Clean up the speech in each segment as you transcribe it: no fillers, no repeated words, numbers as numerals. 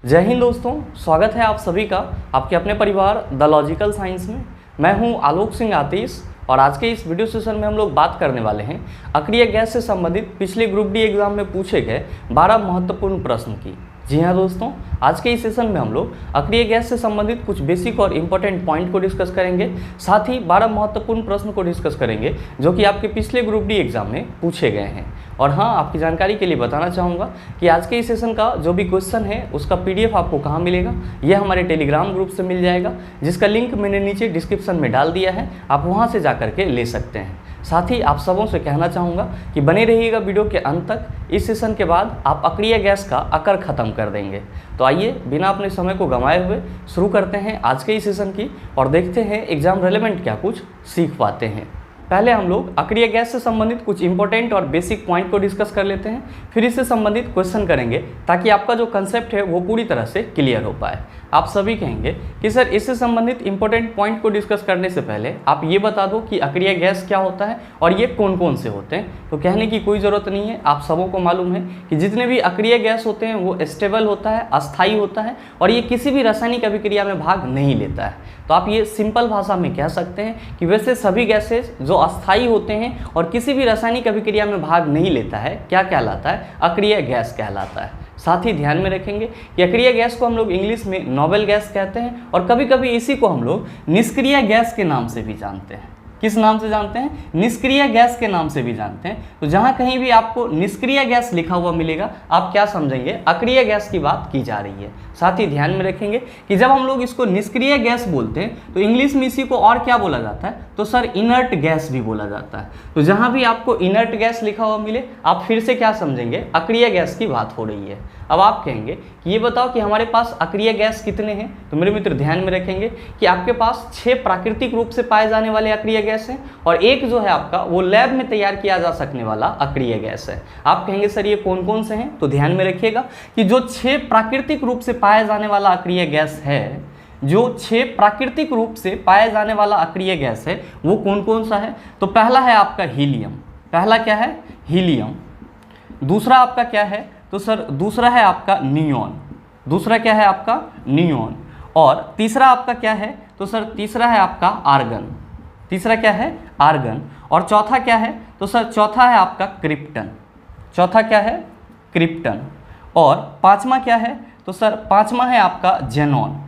जय हिंद दोस्तों, स्वागत है आप सभी का आपके अपने परिवार द लॉजिकल साइंस में। मैं हूं आलोक सिंह आतिश और आज के इस वीडियो सेशन में हम लोग बात करने वाले हैं अक्रिय गैस से संबंधित पिछले ग्रुप डी एग्जाम में पूछे गए 12 महत्वपूर्ण प्रश्न की। जी हाँ दोस्तों, आज के इस सेशन में हम लोग अक्रिय गैस से संबंधित कुछ बेसिक और इम्पोर्टेंट पॉइंट को डिस्कस करेंगे, साथ ही 12 महत्वपूर्ण प्रश्न को डिस्कस करेंगे जो कि आपके पिछले ग्रुप डी एग्जाम में पूछे गए हैं। और हाँ, आपकी जानकारी के लिए बताना चाहूँगा कि आज के इस सेशन का जो भी क्वेश्चन है उसका PDF आपको कहाँ मिलेगा, यह हमारे टेलीग्राम ग्रुप से मिल जाएगा, जिसका लिंक मैंने नीचे डिस्क्रिप्शन में डाल दिया है। आप वहाँ से जा करके ले सकते हैं। साथ ही आप सबों से कहना चाहूँगा कि बने रहिएगा वीडियो के अंत तक। इस सेशन के बाद आप अक्रिय गैस का अकर ख़त्म कर देंगे। तो आइए बिना अपने समय को गंवाए हुए शुरू करते हैं आज के इस सेशन की और देखते हैं एग्जाम रेलेवेंट क्या कुछ सीख पाते हैं। पहले हम लोग अक्रिय गैस से संबंधित कुछ इंपॉर्टेंट और बेसिक पॉइंट को डिस्कस कर लेते हैं, फिर इससे संबंधित क्वेश्चन करेंगे ताकि आपका जो कंसेप्ट है वो पूरी तरह से क्लियर हो पाए। आप सभी कहेंगे कि सर इससे संबंधित इंपॉर्टेंट पॉइंट को डिस्कस करने से पहले आप ये बता दो कि अक्रिय गैस क्या होता है और ये कौन कौन से होते हैं। तो कहने की कोई ज़रूरत नहीं है, आप सबों को मालूम है कि जितने भी अक्रिय गैस होते हैं वो स्टेबल होता है, अस्थायी होता है और ये किसी भी रासायनिक अभिक्रिया में भाग नहीं लेता है। तो आप ये सिंपल भाषा में कह सकते हैं कि वैसे सभी गैसेस जो अस्थायी होते हैं और किसी भी रासायनिक अभिक्रिया में भाग नहीं लेता है, क्या कहलाता है? अक्रिय गैस कहलाता है। साथ ही ध्यान में रखेंगे कि अक्रिय गैस को हम लोग इंग्लिश में नोबल गैस कहते हैं और कभी कभी इसी को हम लोग निष्क्रिय गैस के नाम से भी जानते हैं। किस नाम से जानते हैं? निष्क्रिय गैस के नाम से भी जानते हैं। तो जहाँ कहीं भी आपको निष्क्रिय गैस लिखा हुआ मिलेगा, आप क्या समझेंगे? अक्रिय गैस की बात की जा रही है। साथ ही ध्यान में रखेंगे कि जब हम लोग इसको निष्क्रिय गैस बोलते हैं तो इंग्लिश में इसी को और क्या बोला जाता है? तो सर इनर्ट गैस भी बोला जाता है। तो जहाँ भी आपको इनर्ट गैस लिखा हुआ मिले, आप फिर से क्या समझेंगे? अक्रिय गैस की बात हो रही है। अब आप कहेंगे कि ये बताओ कि हमारे पास अक्रिय गैस कितने हैं? तो मेरे मित्र ध्यान में रखेंगे कि आपके पास 6 प्राकृतिक रूप से पाए जाने वाले अक्रिय गैस है और एक जो है आपका वो लैब में तैयार किया जा सकने वाला अक्रिय गैस है। आप कहेंगे सर ये कौन कौन से हैं? तो ध्यान में रखिएगा कि जो 6 प्राकृतिक रूप से पाया जाने वाला अक्रिय गैस है, जो 6 प्राकृतिक रूप से पाया जाने वाला अक्रिय गैस है वो कौन कौन सा है? तो पहला है आपका हीलियम। पहला क्या है? हीलियम। दूसरा आपका क्या है? तो सर दूसरा है आपका नियॉन। दूसरा क्या है आपका? नियॉन। और तीसरा आपका क्या है? तो सर तीसरा है आपका आर्गन। तीसरा क्या है? आर्गन। और चौथा क्या है? तो सर चौथा है आपका क्रिप्टन। चौथा क्या है? क्रिप्टन। और पांचवा क्या है? तो सर पांचवा है आपका जेनॉन।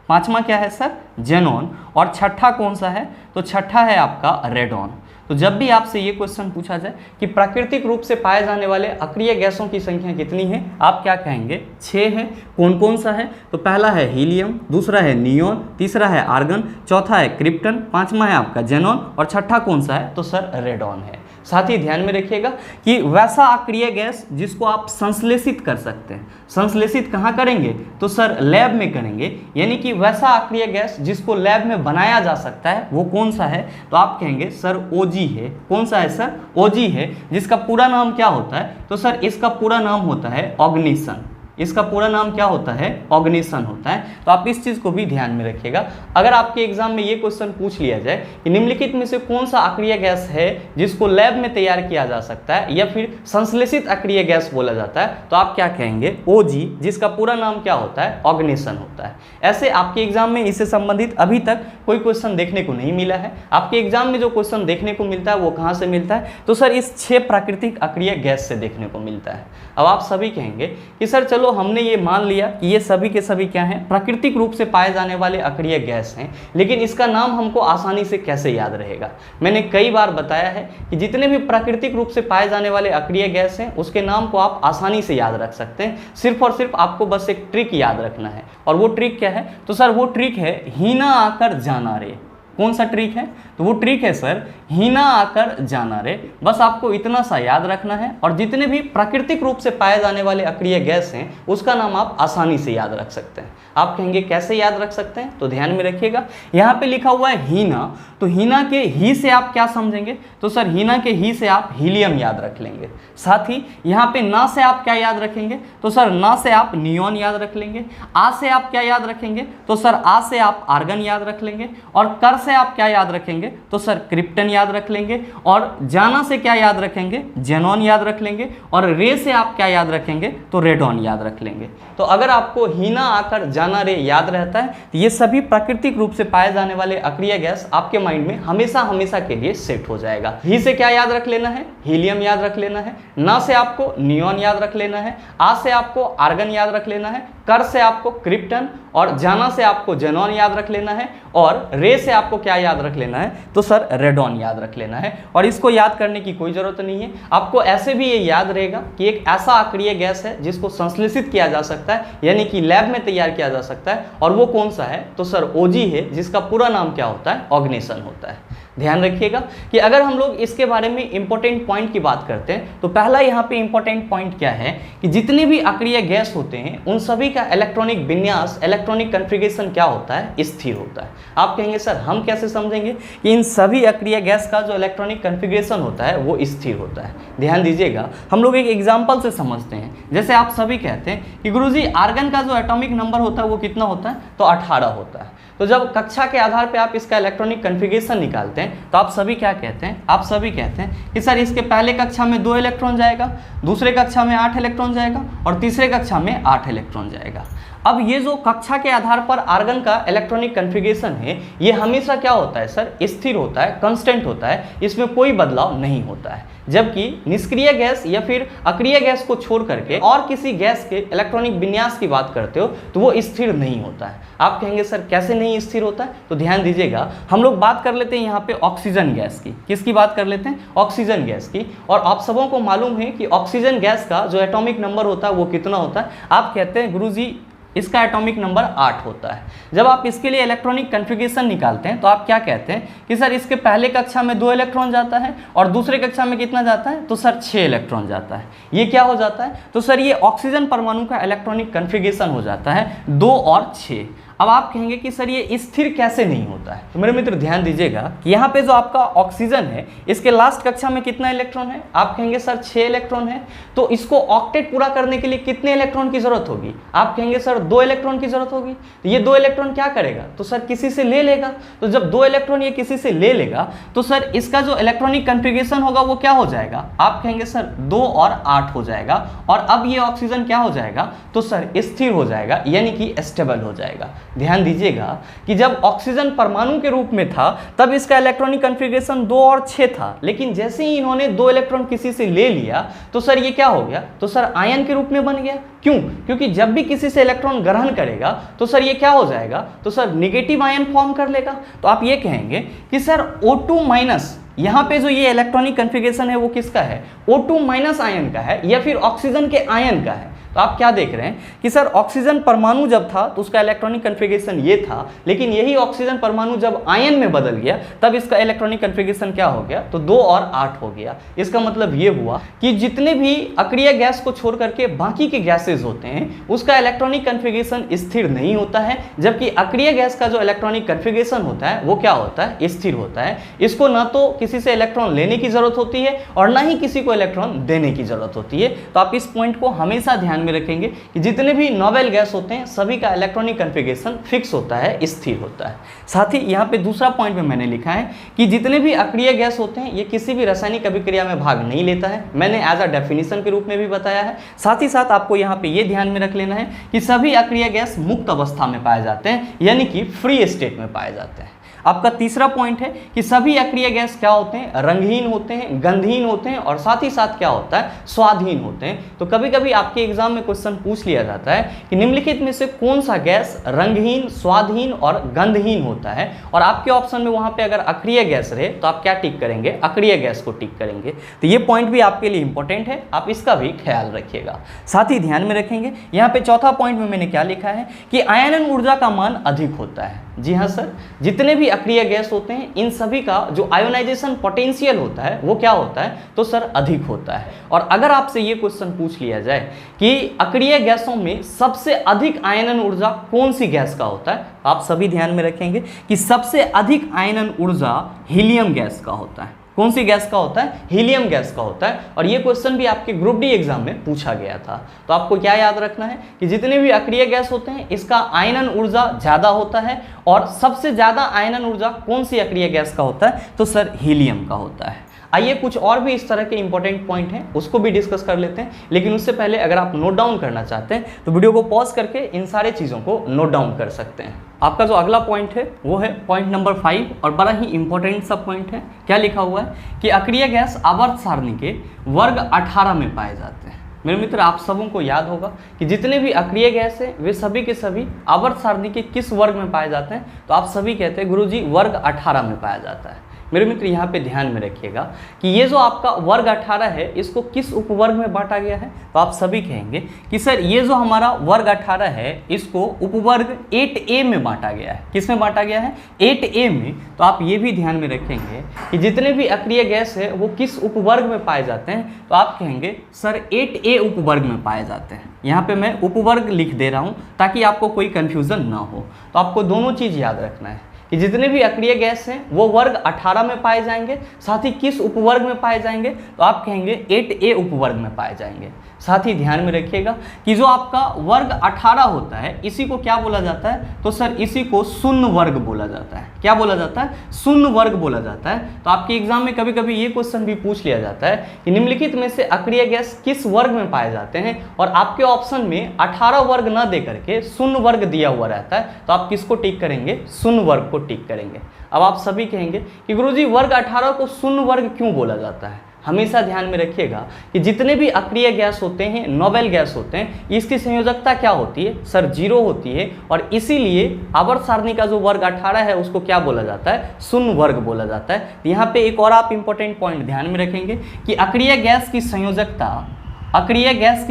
पांचवा क्या है सर? जेनॉन। और छठा कौन सा है? तो छठा है आपका रेडॉन। तो जब भी आपसे ये क्वेश्चन पूछा जाए कि प्राकृतिक रूप से पाए जाने वाले अक्रिय गैसों की संख्या कितनी है, आप क्या कहेंगे? 6 है। कौन कौन सा है? तो पहला है हीलियम, दूसरा है नियॉन, तीसरा है आर्गन, चौथा है क्रिप्टन, पांचवा है आपका जेनॉन और छठा कौन सा है? तो सर रेडॉन है। साथ ही ध्यान में रखिएगा कि वैसा अक्रिय गैस जिसको आप संश्लेषित कर सकते हैं, संश्लेषित कहाँ करेंगे? तो सर लैब में करेंगे। यानी कि वैसा अक्रिय गैस जिसको लैब में बनाया जा सकता है वो कौन सा है? तो आप कहेंगे सर OG है। कौन सा है सर? OG है। जिसका पूरा नाम क्या होता है? तो सर इसका पूरा नाम होता है ऑग्निशन। इसका पूरा नाम क्या होता है? ऑग्निशन होता है। तो आप इस चीज़ को भी ध्यान में रखिएगा। अगर आपके एग्जाम में ये क्वेश्चन पूछ लिया जाए कि निम्नलिखित में से कौन सा अक्रिय गैस है जिसको लैब में तैयार किया जा सकता है या फिर संश्लेषित अक्रिय गैस बोला जाता है, तो आप क्या कहेंगे? OG, जिसका पूरा नाम क्या होता है? ऑग्निशन होता है। ऐसे आपके एग्जाम में इससे संबंधित अभी तक कोई क्वेश्चन देखने को नहीं मिला है। आपके एग्जाम में जो क्वेश्चन देखने को मिलता है वो कहाँ से मिलता है? तो सर इस 6 प्राकृतिक अक्रिय गैस से देखने को मिलता है। अब आप सभी कहेंगे कि सर चलो हमने ये मान लिया कि ये सभी के सभी क्या हैं? प्राकृतिक रूप से पाए जाने वाले अक्रिय गैस हैं, लेकिन इसका नाम हमको आसानी से कैसे याद रहेगा? मैंने कई बार बताया है कि जितने भी प्राकृतिक रूप से पाए जाने वाले अक्रिय गैस हैं उसके नाम को आप आसानी से याद रख सकते हैं। सिर्फ और सिर्फ आपको बस एक ट्रिक याद रखना है। और वो ट्रिक क्या है? तो सर वो ट्रिक है हीना आकर जाना रे। कौन सा ट्रिक है? तो वो ट्रिक है सर हीना आकर जाना रे। बस आपको इतना सा याद रखना है और जितने भी प्राकृतिक रूप से पाए जाने वाले अक्रिय गैस हैं उसका नाम आप आसानी से याद रख सकते हैं। आप कहेंगे कैसे याद रख सकते हैं? तो ध्यान में रखिएगा, यहाँ पे लिखा हुआ है हीना, तो हीना के ही से आप क्या समझेंगे? तो सर हीना के ही से आप हीलियम याद रख लेंगे। साथ ही यहाँ पे ना से आप क्या याद रखेंगे? तो सर ना से आप नियॉन याद रख लेंगे। आ से आप क्या याद रखेंगे? तो सर आ से आप आर्गन याद रख लेंगे। और कर से आप क्या याद रखेंगे, तो सर क्रिप्टन याद रख लेंगे, और जाना से क्या याद रखेंगे, जेनॉन याद रख लेंगे, और रे से आप क्या याद रखेंगे, तो रेडॉन याद रख लेंगे। तो अगर आपको हीना आकर जाना रे याद रहता है तो ये सभी प्राकृतिक रूप से पाए जाने वाले अक्रिय गैस आपके माइंड में हमेशा हमेशा के लिए सेट हो जाएगा। ही से क्या याद रख लेना है, हीलियम याद रख लेना है, ना से आपको नियॉन याद रख लेना है, आ से आपको आर्गन याद रख लेना है, कर से आपको क्रिप्टन, और जाना से आपको जेनॉन याद रख लेना है, और रे से आपको क्या याद रख लेना है, तो सर रेडॉन याद रख लेना है। और इसको याद करने की कोई जरूरत नहीं है, आपको ऐसे भी ये याद रहेगा कि एक ऐसा अक्रिय गैस है जिसको संश्लेषित किया जा सकता है, यानी कि लैब में तैयार किया जा सकता है, और वो कौन सा है, तो सर ओजी है, जिसका पूरा नाम क्या होता है, ऑग्नेशन होता है। ध्यान रखिएगा कि अगर हम लोग इसके बारे में इंपॉर्टेंट पॉइंट की बात करते हैं तो पहला यहाँ पे इंपॉर्टेंट पॉइंट क्या है कि जितने भी अक्रिय गैस होते हैं उन सभी का इलेक्ट्रॉनिक विन्यास, इलेक्ट्रॉनिक कॉन्फ़िगरेशन क्या होता है, स्थिर होता है। आप कहेंगे सर हम कैसे समझेंगे कि इन सभी अक्रिय गैस का जो इलेक्ट्रॉनिक कॉन्फ़िगरेशन होता है वो स्थिर होता है। ध्यान दीजिएगा, हम लोग एक एग्जाम्पल से समझते हैं। जैसे आप सभी कहते हैं कि गुरुजी आर्गन का जो एटॉमिक नंबर होता है वो कितना होता है, तो 18 होता है। तो जब कक्षा के आधार पे आप इसका इलेक्ट्रॉनिक कॉन्फ़िगरेशन निकालते हैं तो आप सभी क्या कहते हैं, आप सभी कहते हैं कि सर इसके पहले कक्षा में 2 इलेक्ट्रॉन जाएगा, दूसरे कक्षा में 8 इलेक्ट्रॉन जाएगा, और तीसरे कक्षा में 8 इलेक्ट्रॉन जाएगा। अब ये जो कक्षा के आधार पर आर्गन का इलेक्ट्रॉनिक कॉन्फ़िगरेशन है ये हमेशा क्या होता है सर, स्थिर होता है, कांस्टेंट होता है, इसमें कोई बदलाव नहीं होता है। जबकि निष्क्रिय गैस या फिर अक्रिय गैस को छोड़ करके और किसी गैस के इलेक्ट्रॉनिक विन्यास की बात करते हो तो वो स्थिर नहीं होता है। आप कहेंगे सर कैसे नहीं स्थिर होता है, तो ध्यान दीजिएगा, हम लोग बात कर लेते हैं यहाँ पे ऑक्सीजन गैस की। किसकी बात कर लेते हैं, ऑक्सीजन गैस की। और आप सबों को मालूम है कि ऑक्सीजन गैस का जो एटॉमिक नंबर होता है वो कितना होता है। आप कहते हैं गुरुजी इसका एटॉमिक नंबर 8 होता है। जब आप इसके लिए इलेक्ट्रॉनिक कॉन्फ़िगरेशन निकालते हैं तो आप क्या कहते हैं कि सर इसके पहले कक्षा में 2 इलेक्ट्रॉन जाता है और दूसरे कक्षा में कितना जाता है, तो सर 6 इलेक्ट्रॉन जाता है। ये क्या हो जाता है, तो सर ये ऑक्सीजन परमाणु का इलेक्ट्रॉनिक कॉन्फ़िगरेशन हो जाता है 2 और 6। अब आप कहेंगे कि सर ये स्थिर कैसे नहीं होता है, तो मेरे मित्र ध्यान दीजिएगा कि यहाँ पे जो आपका ऑक्सीजन है इसके लास्ट कक्षा में कितना इलेक्ट्रॉन है, आप कहेंगे सर 6 इलेक्ट्रॉन है। तो इसको ऑक्टेट पूरा करने के लिए कितने इलेक्ट्रॉन की जरूरत होगी, आप कहेंगे सर 2 इलेक्ट्रॉन की जरूरत होगी। तो ये 2 इलेक्ट्रॉन क्या करेगा, तो सर किसी से ले लेगा। तो जब 2 इलेक्ट्रॉन ये किसी से ले लेगा तो सर इसका जो इलेक्ट्रॉनिक कॉन्फ़िगरेशन होगा वो क्या हो जाएगा, आप कहेंगे सर 2 और 8 हो जाएगा। और अब ये ऑक्सीजन क्या हो जाएगा, तो सर स्थिर हो जाएगा, यानी कि स्टेबल हो जाएगा। ध्यान दीजिएगा कि जब ऑक्सीजन परमाणु के रूप में था तब इसका इलेक्ट्रॉनिक कॉन्फ़िगरेशन 2 और 6 था, लेकिन जैसे ही इन्होंने 2 इलेक्ट्रॉन किसी से ले लिया तो सर ये क्या हो गया, तो सर आयन के रूप में बन गया। क्यों, क्योंकि जब भी किसी से इलेक्ट्रॉन ग्रहण करेगा तो सर ये क्या हो जाएगा, तो सर नेगेटिव आयन फॉर्म कर लेगा। तो आप ये कहेंगे कि सर O2 माइनस, यहाँ पे जो ये इलेक्ट्रॉनिक कॉन्फ़िगरेशन है वो किसका है, O2 माइनस आयन का है या फिर ऑक्सीजन के आयन का है। तो आप क्या देख रहे हैं कि सर ऑक्सीजन परमाणु जब था तो उसका इलेक्ट्रॉनिक कॉन्फ़िगरेशन ये था, लेकिन यही ऑक्सीजन परमाणु जब आयन में बदल गया तब इसका इलेक्ट्रॉनिक कॉन्फ़िगरेशन क्या हो गया, तो 2 और 8 हो गया। इसका मतलब ये हुआ कि जितने भी अक्रिय गैस को छोड़ करके बाकी के गैसेज होते हैं उसका इलेक्ट्रॉनिक कॉन्फ़िगरेशन स्थिर नहीं होता है, जबकि अक्रिय गैस का जो इलेक्ट्रॉनिक कॉन्फ़िगरेशन होता है वो क्या होता है, स्थिर होता है। इसको ना तो किसी से इलेक्ट्रॉन लेने की जरूरत होती है और ना ही किसी को इलेक्ट्रॉन देने की जरूरत होती है। तो आप इस पॉइंट को हमेशा ध्यान में रखेंगे कि जितने भी नोबेल गैस होते हैं सभी का इलेक्ट्रॉनिक कॉन्फ़िगरेशन फिक्स होता है, स्थिर होता है। साथ ही यहाँ पे दूसरा पॉइंट में मैंने लिखा है कि जितने भी अक्रिय गैस होते हैं ये किसी भी रासायनिक अभिक्रिया में भाग नहीं लेता है, मैंने एज अ डेफिनेशन के रूप में भी बताया है। साथ ही साथ आपको यहाँ पे ये ध्यान में रख लेना है कि सभी अक्रिय गैस मुक्त अवस्था में पाए जाते हैं, यानी कि फ्री स्टेट में पाए जाते हैं। आपका तीसरा पॉइंट है कि सभी अक्रिय गैस क्या होते हैं, रंगहीन होते हैं, गंधहीन होते हैं और साथ ही साथ क्या होता है, स्वादहीन होते हैं। तो कभी कभी आपके एग्जाम में क्वेश्चन पूछ लिया जाता है कि निम्नलिखित में से कौन सा गैस रंगहीन, स्वादहीन और गंधहीन होता है, और आपके ऑप्शन में वहां पे अगर अक्रिय गैस रहे तो आप क्या टिक करेंगे, अक्रिय गैस को टिक करेंगे। तो ये पॉइंट भी आपके लिए इंपॉर्टेंट है, आप इसका भी ख्याल रखिएगा। साथ ही ध्यान में रखेंगे यहाँ पे चौथा पॉइंट में मैंने क्या लिखा है कि आयनन ऊर्जा का मान अधिक होता है। जी हाँ सर, जितने भी अक्रिय गैस होते हैं इन सभी का जो आयोनाइजेशन पोटेंशियल होता है वो क्या होता है, तो सर अधिक होता है। और अगर आपसे ये क्वेश्चन पूछ लिया जाए कि अक्रिय गैसों में सबसे अधिक आयनन ऊर्जा कौन सी गैस का होता है, आप सभी ध्यान में रखेंगे कि सबसे अधिक आयनन ऊर्जा हीलियम गैस का होता है। कौन सी गैस का होता है? हीलियम गैस का होता है। और ये क्वेश्चन भी आपके ग्रुप डी एग्जाम में पूछा गया था। तो आपको क्या याद रखना है कि जितने भी अक्रिय गैस होते हैं इसका आयनन ऊर्जा ज़्यादा होता है, और सबसे ज़्यादा आयनन ऊर्जा कौन सी अक्रिय गैस का होता है? तो सर हीलियम का होता है। आइए कुछ और भी इस तरह के इंपॉर्टेंट पॉइंट हैं उसको भी डिस्कस कर लेते हैं, लेकिन उससे पहले अगर आप नोट डाउन करना चाहते हैं तो वीडियो को पॉज करके इन सारे चीज़ों को नोट डाउन कर सकते हैं। आपका जो अगला पॉइंट है वो है पॉइंट नंबर 5, और बड़ा ही इंपॉर्टेंट सा पॉइंट है। क्या लिखा हुआ है कि अक्रिय गैस आवर्त सारणी के वर्ग 18 में पाए जाते हैं। मेरे मित्र, आप सबों को याद होगा कि जितने भी अक्रिय गैस हैं वे सभी के सभी आवर्त सारणी के किस वर्ग में पाए जाते हैं? तो आप सभी कहते हैं गुरुजी वर्ग 18 में पाया जाता है। मेरे मित्र, यहाँ पे ध्यान में रखिएगा कि ये जो आपका वर्ग 18 है इसको किस उपवर्ग में बांटा गया है? तो आप सभी कहेंगे कि सर ये जो हमारा वर्ग 18 है इसको उपवर्ग 8A में बांटा गया है। किस में बांटा गया है? 8A में। तो आप ये भी ध्यान में रखेंगे कि जितने भी अक्रिय गैस है वो किस उपवर्ग में पाए जाते हैं? तो आप कहेंगे सर 8A उपवर्ग में पाए जाते हैं। यहाँ पे मैं उपवर्ग लिख दे रहा हूँ ताकि आपको कोई कन्फ्यूज़न ना हो। तो आपको दोनों चीज़ याद रखना है कि जितने भी अक्रिय गैस हैं वो वर्ग 18 में पाए जाएंगे, साथ ही किस उपवर्ग में पाए जाएंगे? तो आप कहेंगे 8A उपवर्ग में पाए जाएंगे। साथ ही ध्यान में रखिएगा कि जो आपका वर्ग 18 होता है इसी को क्या बोला जाता है? तो सर इसी को शून्य वर्ग बोला जाता है। क्या बोला जाता है? शून्य वर्ग बोला जाता है। तो आपके एग्जाम में कभी कभी ये क्वेश्चन भी पूछ लिया जाता है कि निम्नलिखित में से अक्रिय गैस किस वर्ग में पाए जाते हैं, और आपके ऑप्शन में 18 वर्ग न दे करके शून्य वर्ग दिया हुआ रहता है। तो आप किसको टिक करेंगे? शून्य वर्ग को टिक करेंगे। अब आप सभी कहेंगे कि गुरुजी वर्ग 18 को शून्य वर्ग क्यों बोला जाता है? हमेशा ध्यान में रखिएगा कि जितने भी अक्रिय गैस होते हैं, नोबेल गैस होते हैं, इसकी संयोजकता क्या होती है? सर 0 होती है, और इसीलिए आवर्त सारणी का जो वर्ग 18 है उसको क्या बोला जाता है? शून्य वर्ग बोला जाता है। यहाँ पे एक और आप इंपॉर्टेंट पॉइंट ध्यान में रखेंगे कि अक्रिय गैस की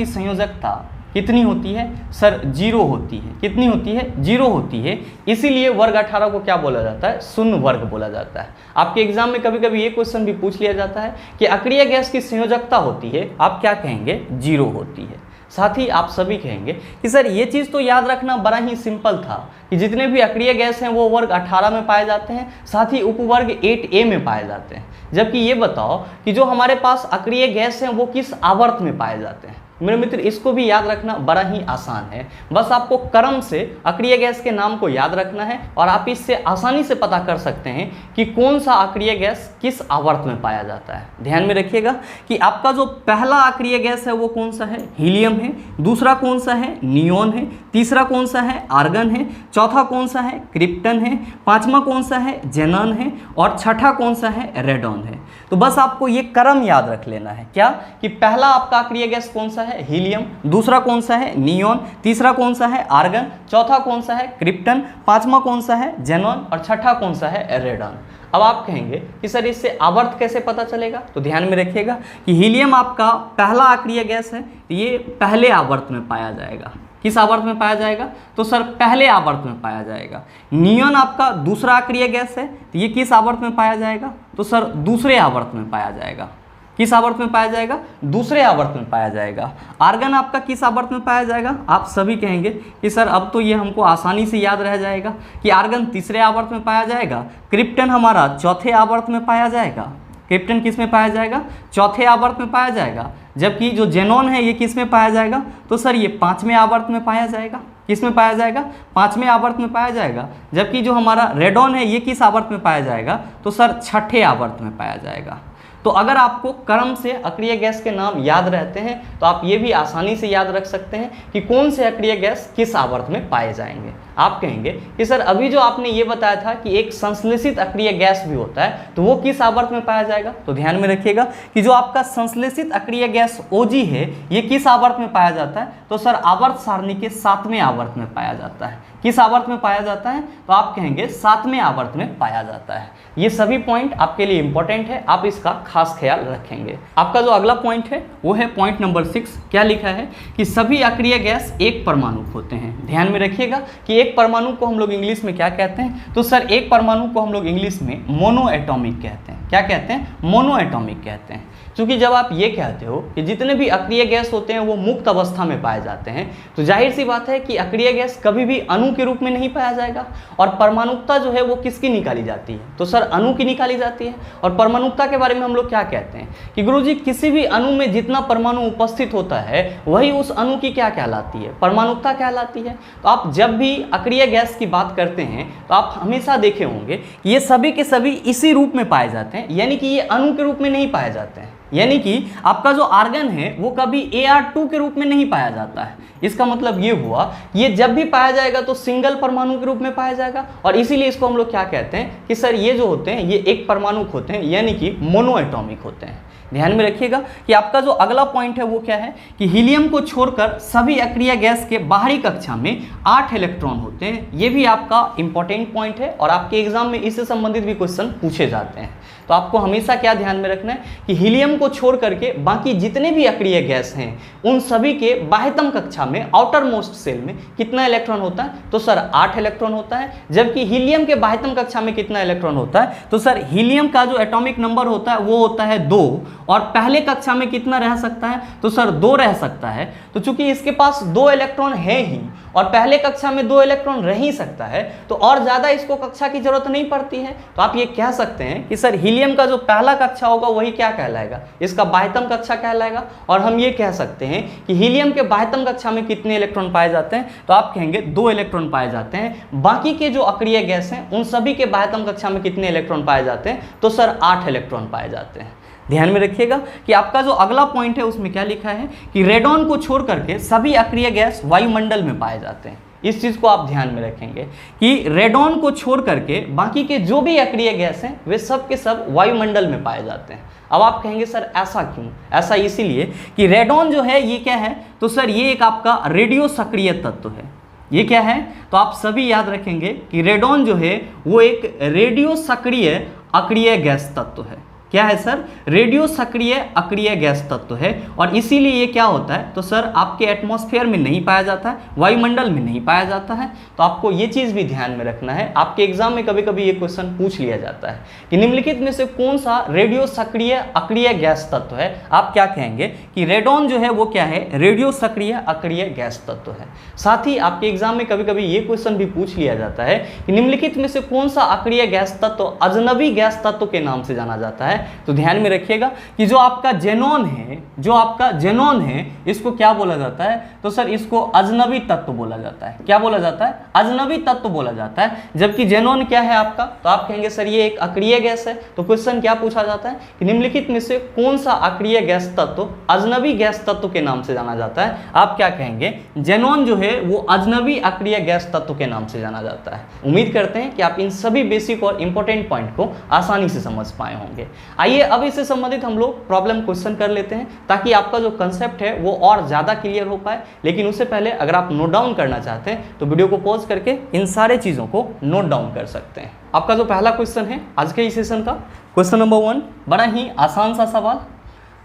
संयोजकता कितनी होती है? सर 0 होती है। कितनी होती है? 0 होती है। इसीलिए वर्ग 18 को क्या बोला जाता है? शून्य वर्ग बोला जाता है। आपके एग्जाम में कभी कभी ये क्वेश्चन भी पूछ लिया जाता है कि अक्रिय गैस की संयोजकता होती है, आप क्या कहेंगे? 0 होती है। साथ ही आप सभी कहेंगे कि सर ये चीज़ तो याद रखना बड़ा ही सिंपल था कि जितने भी अक्रिय गैस हैं वो वर्ग 18 में पाए जाते हैं, साथ ही उपवर्ग 8A में पाए जाते हैं। जबकि ये बताओ कि जो हमारे पास अक्रिय गैस हैं वो किस आवर्त में पाए जाते हैं? मेरे मित्र, इसको भी याद रखना बड़ा ही आसान है। बस आपको क्रम से अक्रिय गैस के नाम को याद रखना है, और आप इससे आसानी से पता कर सकते हैं कि कौन सा अक्रिय गैस किस आवर्त में पाया जाता है। ध्यान में रखिएगा कि आपका जो पहला अक्रिय गैस है वो कौन सा है? हीलियम है। दूसरा कौन सा है? नियोन है। तीसरा कौन सा है? आर्गन है। चौथा कौन सा है? क्रिप्टन है। पांचवा कौन सा है? जेनॉन है। और छठा कौन सा है? रेडॉन है। तो बस आपको ये क्रम याद रख लेना है। क्या कि पहला आपका अक्रिय गैस कौन सा है? हीलियम। दूसरा कौन सा है? नियोन। तीसरा कौन सा है? आर्गन। चौथा कौन सा है? क्रिप्टन। पांचवा कौन सा है? जेनॉन। और छठा कौन सा है? रेडॉन। अब आप कहेंगे कि सर इससे आवर्त कैसे पता चलेगा? तो ध्यान में रखिएगा कि हीलियम आपका पहला अक्रिय गैस है, ये पहले आवर्त में पाया जाएगा। किस आवर्त में पाया जाएगा? तो सर पहले आवर्त में पाया जाएगा। नियोन आपका दूसरा अक्रिय गैस है, तो ये किस आवर्त में पाया जाएगा? तो सर दूसरे आवर्त में पाया जाएगा। किस आवर्त में पाया जाएगा? दूसरे आवर्त में पाया जाएगा। आर्गन आपका किस आवर्त में पाया जाएगा? आप सभी कहेंगे कि सर अब तो ये हमको आसानी से याद रह जाएगा कि आर्गन तीसरे आवर्त में पाया जाएगा। क्रिप्टन हमारा चौथे आवर्त में पाया जाएगा। क्रिप्टन किस में पाया जाएगा? चौथे आवर्त में पाया जाएगा। जबकि जो जेनॉन है ये किस में पाया जाएगा? तो सर ये पाँचवें आवर्त में पाया जाएगा। किस में पाया जाएगा? पाँचवें आवर्त में पाया जाएगा। जबकि जो हमारा रेडॉन है ये किस आवर्त में पाया जाएगा? तो सर छठे आवर्त में पाया जाएगा। तो अगर आपको क्रम से अक्रिय गैस के नाम याद रहते हैं तो आप ये भी आसानी से याद रख सकते हैं कि कौन से अक्रिय गैस किस आवर्त में पाए जाएंगे। आप कहेंगे कि सर अभी जो आपने ये बताया था कि एक संश्लेषित अक्रिय गैस भी होता है तो वो किस आवर्त में पाया जाएगा? तो ध्यान में रखिएगा कि जो आपका संश्लेषित अक्रिय गैस OG है ये किस आवर्त में पाया जाता है? तो सर आवर्त सारणी के 7वें आवर्त में पाया जाता है। किस आवर्त में पाया जाता है? तो आप कहेंगे 7वें आवर्त में पाया जाता है। ये सभी पॉइंट आपके लिए इंपॉर्टेंट है, आप इसका खास ख्याल रखेंगे। आपका जो अगला पॉइंट है वो है पॉइंट नंबर 6। क्या लिखा है कि सभी अक्रिय गैस एक परमाणु होते हैं। ध्यान में रखिएगा कि एक परमाणु को हम लोग इंग्लिश में क्या कहते हैं? तो सर एक परमाणु को हम लोग इंग्लिश में मोनो एटॉमिक कहते हैं। क्या कहते हैं? मोनो एटॉमिक कहते हैं। क्योंकि जब आप ये कहते हो कि जितने भी अक्रिय गैस होते हैं वो मुक्त अवस्था में पाए जाते हैं, तो जाहिर सी बात है कि अक्रिय गैस कभी भी अणु के रूप में नहीं पाया जाएगा। और परमाणुकता जो है वो किसकी निकाली जाती है? तो सर अणु की निकाली जाती है। और परमाणुकता के बारे में हम लोग क्या कहते हैं कि गुरुजी किसी भी अणु में जितना परमाणु उपस्थित होता है वही उस अणु की क्या कहलाती है? परमाणुकता कहलाती है। तो आप जब भी अक्रिय गैस की बात करते हैं तो आप हमेशा देखे होंगे कि ये सभी के सभी इसी रूप में पाए जाते हैं, यानी कि ये अणु के रूप में नहीं पाए जाते हैं। यानी कि आपका जो आर्गन है वो कभी Ar2 के रूप में नहीं पाया जाता है। इसका मतलब ये हुआ ये जब भी पाया जाएगा तो सिंगल परमाणु के रूप में पाया जाएगा, और इसीलिए इसको हम लोग क्या कहते हैं कि सर ये जो होते हैं ये एक परमाणुक होते हैं, यानी कि मोनो एटॉमिक होते हैं। ध्यान में रखिएगा कि आपका जो अगला पॉइंट है वो क्या है कि हीलियम को छोड़कर सभी अक्रिय गैस के बाहरी कक्षा में 8 इलेक्ट्रॉन होते हैं। ये भी आपका इंपॉर्टेंट पॉइंट है और आपके एग्जाम में इससे संबंधित भी क्वेश्चन पूछे जाते हैं। तो आपको हमेशा क्या ध्यान में रखना है कि हीलियम को छोड़ करके बाकी जितने भी अक्रिय गैस हैं उन सभी के बाह्यतम कक्षा में आउटर मोस्ट सेल में कितना इलेक्ट्रॉन होता है? तो सर 8 इलेक्ट्रॉन होता है। जबकि हीलियम के बाह्यतम कक्षा में कितना इलेक्ट्रॉन होता है? तो सर हीलियम का जो एटॉमिक नंबर होता है वो होता है 2, और पहले कक्षा में कितना रह सकता है? तो सर 2 रह सकता है। तो चूंकि इसके पास 2 इलेक्ट्रॉन है ही और पहले कक्षा में 2 इलेक्ट्रॉन रह ही सकता है, तो और ज्यादा इसको कक्षा की जरूरत नहीं पड़ती है। तो आप ये कह सकते हैं कि सर हीलियम का जो पहला कक्षा होगा वही क्या कहलाएगा? इसका बाह्यतम कक्षा कहलाएगा। और हम ये कह सकते हैं कि हीलियम के बाह्यतम कक्षा में कितने इलेक्ट्रॉन पाए जाते हैं? तो आप कहेंगे 2 इलेक्ट्रॉन पाए जाते हैं। बाकी के जो अक्रिय गैस हैं उन सभी के बाह्यतम कक्षा में कितने इलेक्ट्रॉन पाए जाते हैं? तो सर 8 इलेक्ट्रॉन पाए जाते हैं। ध्यान में रखिएगा कि आपका जो अगला पॉइंट है उसमें क्या लिखा है कि रेडॉन को छोड़ करके सभी अक्रिय गैस वायुमंडल में पाए जाते हैं। इस चीज को आप ध्यान में रखेंगे कि रेडॉन को छोड़ करके बाकी के जो भी अक्रिय गैस हैं वे सब के सब वायुमंडल में पाए जाते हैं। अब आप कहेंगे सर ऐसा क्यों? ऐसा इसीलिए कि रेडॉन जो है ये क्या है? तो सर ये एक आपका रेडियो सक्रिय तत्व है। ये क्या है? तो आप सभी याद रखेंगे कि रेडॉन जो है वो एक रेडियो सक्रिय अक्रिय गैस तत्व है। क्या है सर? रेडियो सक्रिय अक्रिय गैस तत्व है। और इसीलिए ये क्या होता है? तो सर आपके एटमॉस्फेयर में नहीं पाया जाता है, वायुमंडल में नहीं पाया जाता है। तो आपको ये चीज़ भी ध्यान में रखना है। आपके एग्जाम में कभी कभी ये क्वेश्चन पूछ लिया जाता है कि निम्नलिखित में से कौन सा रेडियो सक्रिय अक्रिय गैस तत्व है? आप क्या कहेंगे कि रेडॉन जो है वो क्या है? रेडियो सक्रिय अक्रिय गैस तत्व है। साथ ही आपके एग्जाम में कभी कभी ये क्वेश्चन भी पूछ लिया जाता है कि निम्नलिखित में से कौन सा अक्रिय गैस तत्व अजनबी गैस तत्व के नाम से जाना जाता है? तो ध्यान में रखिएगा कि जो आपका जेनॉन है, इसको क्या बोला जाता है? तो सर इसको अजनबी तत्व बोला जाता है। क्या बोला जाता है? अजनबी तत्व बोला जाता है। जबकि जेनॉन क्या है आपका? तो आप कहेंगे सर ये एक अक्रिय गैस है। तो क्वेश्चन क्या पूछा जाता है कि निम्नलिखित में से कौन सा अक्रिय गैस तत्व अजनबी गैस तत्व के नाम से जाना जाता है? आप क्या कहेंगे? जेनॉन जो है वो अजनबी अक्रिय गैस तत्व के नाम से जाना जाता है। उम्मीद करते हैं कि आप इन सभी बेसिक और इंपॉर्टेंट पॉइंट को आसानी से समझ पाए होंगे। आइए अब इससे संबंधित हम लोग प्रॉब्लम क्वेश्चन कर लेते हैं ताकि आपका जो कंसेप्ट है वो और ज़्यादा क्लियर हो पाए। लेकिन उससे पहले अगर आप नोट डाउन करना चाहते हैं तो वीडियो को पॉज करके इन सारे चीज़ों को नोट डाउन कर सकते हैं। आपका जो पहला क्वेश्चन है आज के इस सेशन का, क्वेश्चन नंबर 1, बड़ा ही आसान सा सवाल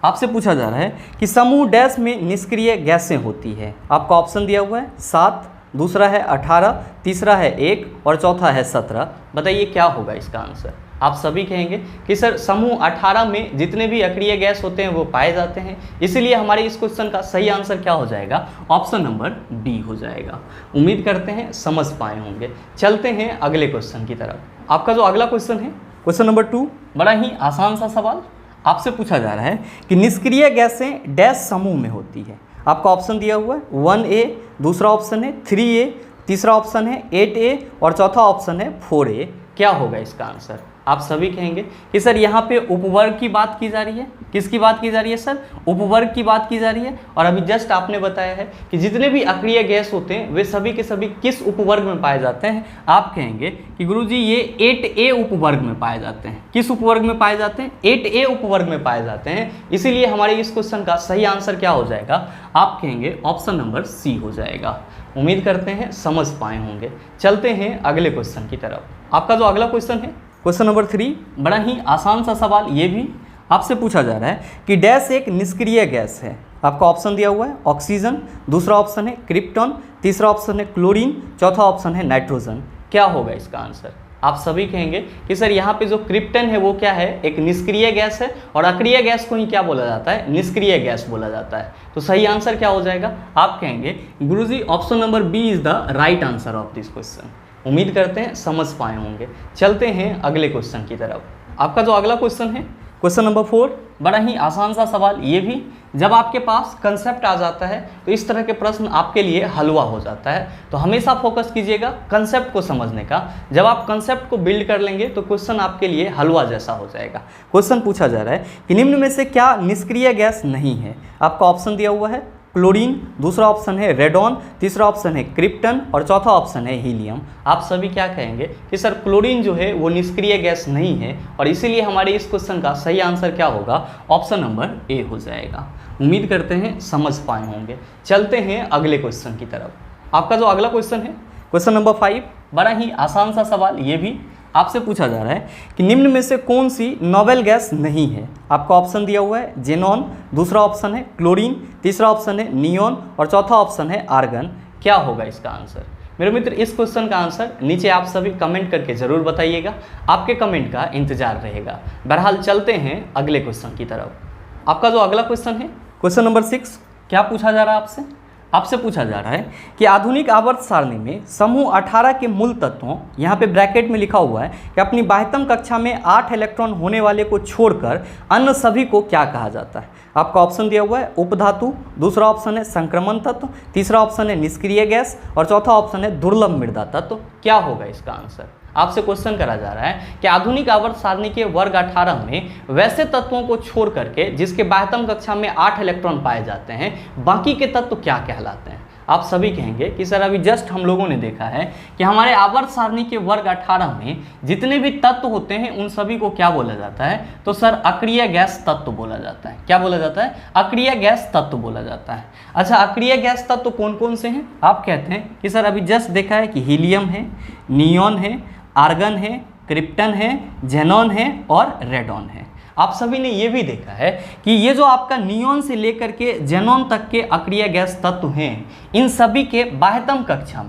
आपसे पूछा जा रहा है कि समूह डैश में निष्क्रिय गैसें होती है। आपका ऑप्शन दिया हुआ है 7, दूसरा है 18, तीसरा है 1 और चौथा है 17। बताइए क्या होगा इसका आंसर? आप सभी कहेंगे कि सर समूह 18 में जितने भी अक्रिय गैस होते हैं वो पाए जाते हैं, इसलिए हमारे इस क्वेश्चन का सही आंसर क्या हो जाएगा? ऑप्शन नंबर बी हो जाएगा। उम्मीद करते हैं समझ पाए होंगे। चलते हैं अगले क्वेश्चन की तरफ। आपका जो अगला क्वेश्चन है, क्वेश्चन नंबर 2, बड़ा ही आसान सा सवाल आपसे पूछा जा रहा है कि निष्क्रिय गैसें डैश समूह में होती है। आपका ऑप्शन दिया हुआ है 1A, दूसरा ऑप्शन है 3A, तीसरा ऑप्शन है 8A और चौथा ऑप्शन है 4A। क्या होगा इसका आंसर? आप सभी कहेंगे कि सर यहाँ पे उपवर्ग की बात की जा रही है। किसकी बात की जा रही है सर? उपवर्ग की बात की जा रही है। और अभी जस्ट आपने बताया है कि जितने भी अक्रिय गैस होते हैं वे सभी के सभी किस उपवर्ग में पाए जाते हैं? आप कहेंगे कि गुरुजी ये 8A उपवर्ग में पाए जाते हैं। किस उपवर्ग में पाए जाते हैं? 8A उपवर्ग में पाए जाते हैं। इसीलिए हमारे इस क्वेश्चन का सही आंसर क्या हो जाएगा? आप कहेंगे ऑप्शन नंबर सी हो जाएगा। उम्मीद करते हैं समझ पाए होंगे। चलते हैं अगले क्वेश्चन की तरफ। आपका जो अगला क्वेश्चन है, क्वेश्चन नंबर 3, बड़ा ही आसान सा सवाल ये भी आपसे पूछा जा रहा है कि डैश एक निष्क्रिय गैस है। आपका ऑप्शन दिया हुआ है ऑक्सीजन, दूसरा ऑप्शन है क्रिप्टॉन, तीसरा ऑप्शन है क्लोरीन, चौथा ऑप्शन है नाइट्रोजन। क्या होगा इसका आंसर? आप सभी कहेंगे कि सर यहाँ पे जो क्रिप्टन है वो क्या है, एक निष्क्रिय गैस है, और अक्रिय गैस को ही क्या बोला जाता है, निष्क्रिय गैस बोला जाता है। तो सही आंसर क्या हो जाएगा, आप कहेंगे गुरुजी option number B is the right answer of this question. उम्मीद करते हैं समझ पाए होंगे। चलते हैं अगले क्वेश्चन की तरफ। आपका जो अगला क्वेश्चन है, क्वेश्चन नंबर 4, बड़ा ही आसान सा सवाल। ये भी जब आपके पास कंसेप्ट आ जाता है तो इस तरह के प्रश्न आपके लिए हलवा हो जाता है। तो हमेशा फोकस कीजिएगा कंसेप्ट को समझने का। जब आप कंसेप्ट को बिल्ड कर लेंगे तो क्वेश्चन आपके लिए हलवा जैसा हो जाएगा। क्वेश्चन पूछा जा रहा है कि निम्न में से क्या निष्क्रिय गैस नहीं है। आपका ऑप्शन दिया हुआ है क्लोरीन, दूसरा ऑप्शन है रेडॉन, तीसरा ऑप्शन है क्रिप्टन और चौथा ऑप्शन है हीलियम। आप सभी क्या कहेंगे कि सर क्लोरीन जो है वो निष्क्रिय गैस नहीं है, और इसीलिए हमारे इस क्वेश्चन का सही आंसर क्या होगा, ऑप्शन नंबर ए हो जाएगा। उम्मीद करते हैं समझ पाए होंगे। चलते हैं अगले क्वेश्चन की तरफ। आपका जो अगला क्वेश्चन है, क्वेश्चन नंबर 5, बड़ा ही आसान सा सवाल। ये भी आपसे पूछा जा रहा है कि निम्न में से कौन सी नोबेल गैस नहीं है। आपका ऑप्शन दिया हुआ है जेनॉन, दूसरा ऑप्शन है क्लोरीन, तीसरा ऑप्शन है नियॉन और चौथा ऑप्शन है आर्गन। क्या होगा इसका आंसर। मेरे मित्र, इस क्वेश्चन का आंसर नीचे आप सभी कमेंट करके जरूर बताइएगा, आपके कमेंट का इंतजार रहेगा। बहरहाल चलते हैं अगले क्वेश्चन की तरफ। आपका जो अगला क्वेश्चन है, क्वेश्चन नंबर 6, क्या पूछा जा रहा है आपसे पूछा जा रहा है कि आधुनिक आवर्त सारणी में समूह 18 के मूल तत्वों, यहाँ पे ब्रैकेट में लिखा हुआ है कि अपनी बाह्यतम कक्षा में 8 इलेक्ट्रॉन होने वाले को छोड़कर अन्य सभी को क्या कहा जाता है। आपका ऑप्शन दिया हुआ है उपधातु, दूसरा ऑप्शन है संक्रमण तत्व, तीसरा ऑप्शन है निष्क्रिय गैस और चौथा ऑप्शन है दुर्लभ मृदा तत्व। क्या होगा इसका आंसर। आपसे क्वेश्चन करा जा रहा है कि आधुनिक आवर्त सारणी के वर्ग 18 में वैसे तत्वों को छोड़ करके जिसके बाह्यतम कक्षा में 8 इलेक्ट्रॉन पाए जाते हैं, बाकी के तत्व क्या कहलाते हैं। आप सभी कहेंगे कि सर अभी जस्ट हम लोगों ने देखा है कि हमारे आवर्त सारणी के वर्ग 18 में जितने भी तत्व होते हैं उन सभी को क्या बोला जाता है, तो सर अक्रिय गैस तत्व बोला जाता है। क्या बोला जाता है, अक्रिय गैस तत्व बोला जाता है। अच्छा, अक्रिय गैस तत्व कौन कौन से हैं। आप कहते हैं कि सर अभी जस्ट देखा है कि हीलियम है, नियॉन है, आर्गन है, क्रिप्टन है, जेनॉन है और रेडॉन है। आप सभी ने ये भी देखा है कि ये जो आपका नियॉन से लेकर के जेनॉन तक के अक्रिय गैस तत्व हैं, इन सभी के बाह्यतम कक्षा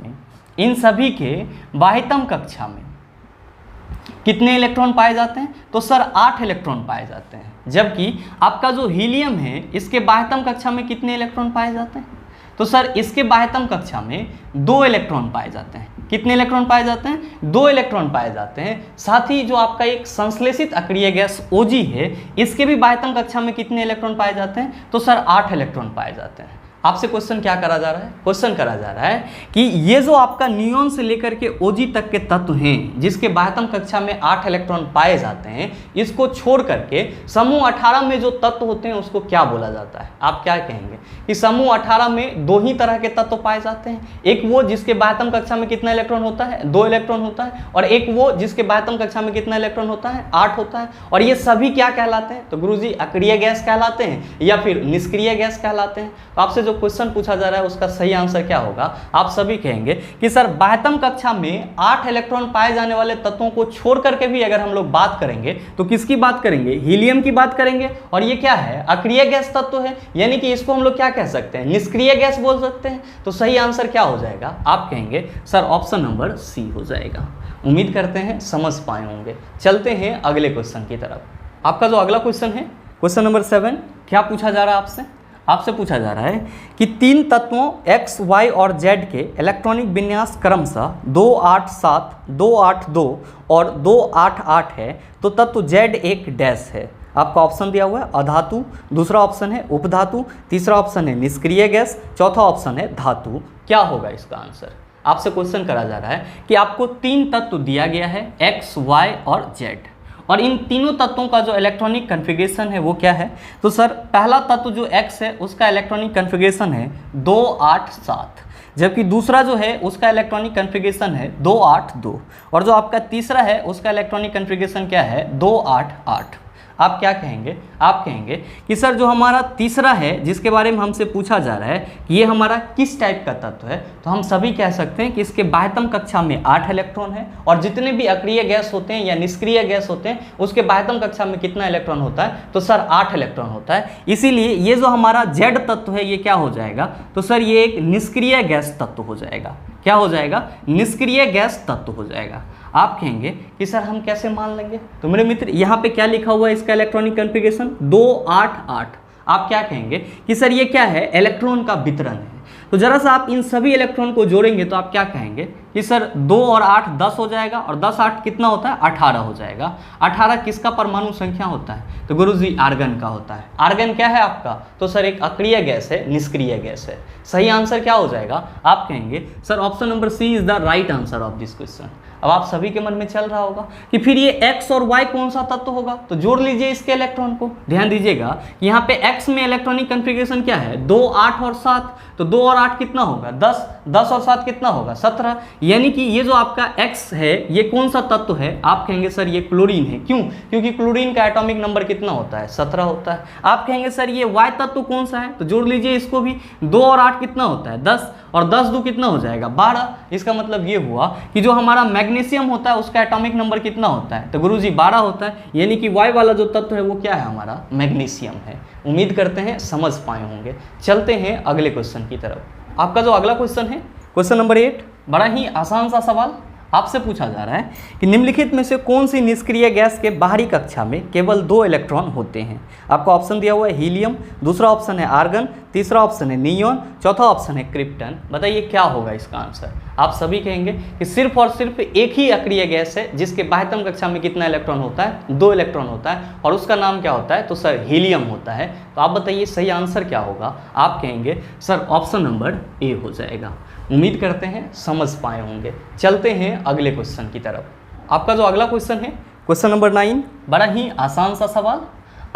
में कितने इलेक्ट्रॉन पाए जाते हैं, तो सर 8 इलेक्ट्रॉन पाए जाते हैं। जबकि आपका जो हीलियम है इसके बाह्यतम कक्षा में कितने इलेक्ट्रॉन पाए जाते हैं, तो सर इसके बाह्यतम कक्षा में 2 इलेक्ट्रॉन पाए जाते हैं। कितने इलेक्ट्रॉन पाए जाते हैं, 2 इलेक्ट्रॉन पाए जाते हैं। साथ ही जो आपका एक संश्लेषित अक्रिय गैस ओजी है, इसके भी बाह्यतम कक्षा में कितने इलेक्ट्रॉन पाए जाते हैं, तो सर 8 इलेक्ट्रॉन पाए जाते हैं। आपसे क्वेश्चन क्या करा जा रहा है, क्वेश्चन करा जा रहा है कि ये जो आपका नियॉन से लेकर के ओजी तक के तत्व हैं जिसके बाह्यतम कक्षा में 8 इलेक्ट्रॉन पाए जाते हैं, इसको छोड़ करके समूह 18 में जो तत्व होते हैं उसको क्या बोला जाता है। आप क्या कहेंगे कि समूह 18 में 2 ही तरह के तत्व पाए जाते हैं। एक वो जिसके बाह्यतम कक्षा में कितना इलेक्ट्रॉन होता है, 2 इलेक्ट्रॉन होता है, और एक वो जिसके बाह्यतम कक्षा में कितना इलेक्ट्रॉन होता है, 8 होता है। और ये सभी क्या कहलाते हैं, तो गुरुजी अक्रिय गैस कहलाते हैं या फिर निष्क्रिय गैस कहलाते हैं। तो आपसे जो क्वेश्चन पूछा जा रहा है उसका सही आंसर क्या होगा। आप सभी कहेंगे कि सर बाह्यतम कक्षा में 8 इलेक्ट्रॉन पाए जाने वाले तत्वों को छोड़ करके भी अगर हम लोग बात करेंगे तो किसकी बात करेंगे, हीलियम की बात करेंगे। और ये क्या है, अक्रिय गैस तत्व है, यानी कि इसको हम लोग क्या कह सकते हैं, निष्क्रिय गैस बोल सकते हैं। तो सही आंसर क्या हो जाएगा, आप कहेंगे सर ऑप्शन नंबर सी हो जाएगा। उम्मीद करते हैं समझ पाए होंगे। चलते हैं अगले क्वेश्चन की तरफ। आपका जो अगला क्वेश्चन है, क्वेश्चन नंबर 7, क्या पूछा जा रहा है आपसे पूछा जा रहा है कि 3 तत्वों x, y और z के इलेक्ट्रॉनिक विन्यास क्रमशः 287, 282 और 288 है, तो तत्व z एक डैश है। आपका ऑप्शन दिया हुआ है अधातु, दूसरा ऑप्शन है उपधातु, तीसरा ऑप्शन है निष्क्रिय गैस, चौथा ऑप्शन है धातु। क्या होगा इसका आंसर। आपसे क्वेश्चन करा जा रहा है कि आपको 3 तत्व दिया गया है x, y और z, और इन तीनों तत्वों का जो इलेक्ट्रॉनिक कन्फिगरेशन है वो क्या है। तो सर पहला तत्व जो x है उसका इलेक्ट्रॉनिक कन्फिगरेशन है 287, जबकि दूसरा जो है उसका इलेक्ट्रॉनिक कन्फिगरेशन है 282, और जो आपका तीसरा है उसका इलेक्ट्रॉनिक कन्फिगरेशन क्या है 288। आप क्या कहेंगे, आप कहेंगे कि सर जो हमारा तीसरा है जिसके बारे में हमसे पूछा जा रहा है कि ये हमारा किस टाइप का तत्व है, तो हम सभी कह सकते हैं कि इसके बाह्यतम कक्षा में 8 इलेक्ट्रॉन है, और जितने भी अक्रिय गैस होते हैं या निष्क्रिय गैस होते हैं उसके बाह्यतम कक्षा में कितना इलेक्ट्रॉन होता है, तो सर 8 इलेक्ट्रॉन होता है। इसीलिए ये जो हमारा Z तत्व है ये क्या हो जाएगा, तो सर ये एक निष्क्रिय गैस तत्व हो जाएगा। क्या हो जाएगा, निष्क्रिय गैस तत्व हो जाएगा। आप कहेंगे कि सर हम कैसे मान लेंगे? तो मेरे मित्र यहाँ पे क्या लिखा हुआ है इसका इलेक्ट्रॉनिक कन्फिग्रेशन 2 8 8। आप क्या कहेंगे कि सर ये क्या है? इलेक्ट्रॉन का वितरण है। तो जरा सा आप इन सभी इलेक्ट्रॉन को जोड़ेंगे तो आप क्या कहेंगे कि सर 2 और 8 10 हो जाएगा, और 10 8 कितना होता है? 18 हो जाएगा। 18 किसका परमाणु संख्या होता है? तो गुरुजी आर्गन का होता है। आर्गन क्या है आपका? तो सर एक अक्रिय गैस है, निष्क्रिय गैस है। सही आंसर क्या हो जाएगा? आप कहेंगे sir option number C is the right answer of this question. अब आप सभी के मन में चल रहा होगा कि फिर ये x और y कौन सा तत्व होगा? तो जोड़ लीजिए इसके इलेक्ट्रॉन को। ध्यान दीजिएगा कि यहाँ पे x में इलेक्ट्रॉनिक कन्फिग्रेशन क्या है? 2 8 और 7। तो 2 और 8 कितना होगा? 10। 10 और 7 कितना होगा? 17। यानी कि ये जो आपका x है ये कौन सा तत्व है? आप कहेंगे सर ये क्लोरीन है। क्यों? क्योंकि क्लोरीन का एटॉमिक नंबर कितना होता है? 17 होता है। आप कहेंगे सर ये y तत्व कौन सा है? तो जोड़ लीजिए इसको भी। 2 और 8 कितना होता है? 10, और 10 2 कितना हो जाएगा? 12। इसका मतलब ये हुआ कि जो हमारा मैग्नीशियम होता है उसका एटॉमिक नंबर कितना होता है? तो गुरुजी 12 होता है। यानी कि y वाला जो तत्व है वो क्या है? हमारा मैग्नीशियम है। उम्मीद करते हैं समझ पाए होंगे। चलते हैं अगले क्वेश्चन की तरफ। आपका जो अगला क्वेश्चन है क्वेश्चन नंबर 8, बड़ा ही आसान सा सवाल आपसे पूछा जा रहा है कि निम्नलिखित में से कौन सी निष्क्रिय गैस के बाहरी कक्षा में केवल 2 इलेक्ट्रॉन होते हैं? आपको ऑप्शन दिया हुआ है हीलियम, दूसरा ऑप्शन है आर्गन, तीसरा ऑप्शन है नियॉन, चौथा ऑप्शन है क्रिप्टन। बताइए क्या होगा इसका आंसर? आप सभी कहेंगे कि सिर्फ और सिर्फ एक ही अक्रिय गैस है जिसके बाह्यतम कक्षा में कितना इलेक्ट्रॉन होता है? 2 इलेक्ट्रॉन होता है, और उसका नाम क्या होता है? तो सर हीलियम होता है। तो आप बताइए सही आंसर क्या होगा? आप कहेंगे सर ऑप्शन नंबर ए हो जाएगा। उम्मीद करते हैं समझ पाए होंगे। चलते हैं अगले क्वेश्चन की तरफ। आपका जो अगला क्वेश्चन है क्वेश्चन नंबर 9, बड़ा ही आसान सा सवाल